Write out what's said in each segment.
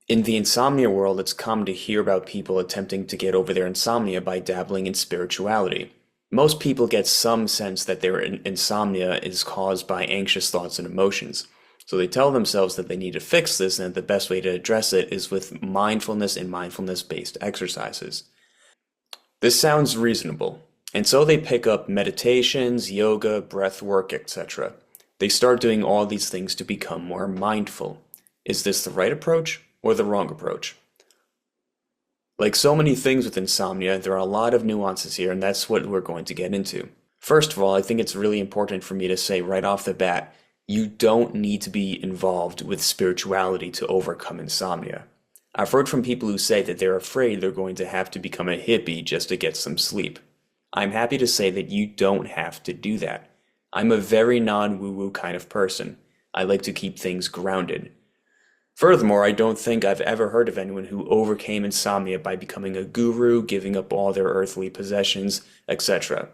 In the insomnia world, it's common to hear about people attempting to get over their insomnia by dabbling in spirituality. Most people get some sense that their insomnia is caused by anxious thoughts and emotions. So they tell themselves that they need to fix this and that the best way to address it is with mindfulness and mindfulness-based exercises. This sounds reasonable, and so they pick up meditations, yoga, breath work, etc. They start doing all these things to become more mindful. Is this the right approach or the wrong approach? Like so many things with insomnia, there are a lot of nuances here, and that's what we're going to get into. First of all, I think it's really important for me to say right off the bat, you don't need to be involved with spirituality to overcome insomnia. I've heard from people who say that they're afraid they're going to have to become a hippie just to get some sleep. I'm happy to say that you don't have to do that. I'm a very non-woo-woo kind of person. I like to keep things grounded. Furthermore, I don't think I've ever heard of anyone who overcame insomnia by becoming a guru, giving up all their earthly possessions, etc.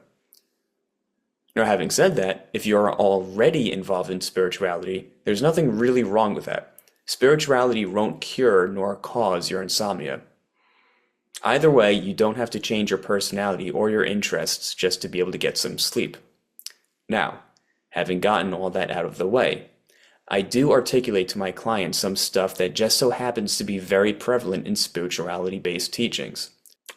Now, having said that, if you're already involved in spirituality, there's nothing really wrong with that. Spirituality won't cure nor cause your insomnia. Either way, you don't have to change your personality or your interests just to be able to get some sleep. Now, having gotten all that out of the way, I do articulate to my clients some stuff that just so happens to be very prevalent in spirituality-based teachings.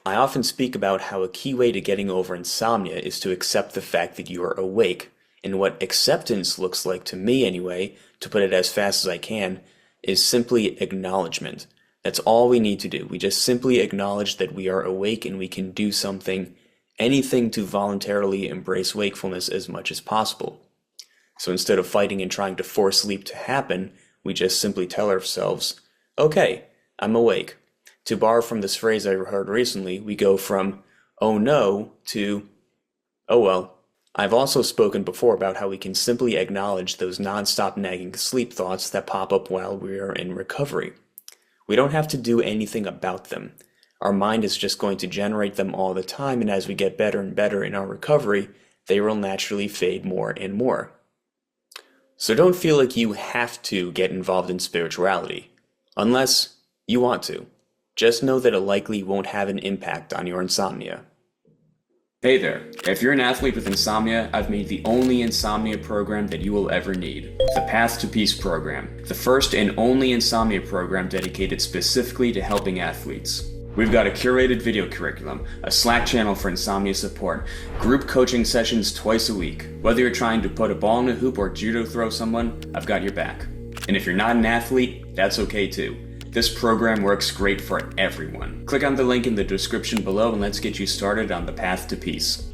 I often speak about how a key way to getting over insomnia is to accept the fact that you are awake, and what acceptance looks like to me anyway, to put it as fast as I can, is simply acknowledgement. That's all we need to do. We just simply acknowledge that we are awake and we can do something, anything to voluntarily embrace wakefulness as much as possible. So instead of fighting and trying to force sleep to happen, we just simply tell ourselves, okay, I'm awake. To borrow from this phrase I heard recently, we go from, oh no, to, oh well. I've also spoken before about how we can simply acknowledge those non-stop nagging sleep thoughts that pop up while we are in recovery. We don't have to do anything about them. Our mind is just going to generate them all the time, and as we get better and better in our recovery, they will naturally fade more and more. So don't feel like you have to get involved in spirituality, unless you want to. Just know that it likely won't have an impact on your insomnia. Hey there, if you're an athlete with insomnia, I've made the only insomnia program that you will ever need. The Path to Peace program, the first and only insomnia program dedicated specifically to helping athletes. We've got a curated video curriculum, a Slack channel for insomnia support, group coaching sessions twice a week. Whether you're trying to put a ball in a hoop or judo throw someone, I've got your back. And if you're not an athlete, that's okay too. This program works great for everyone. Click on the link in the description below and let's get you started on the path to peace.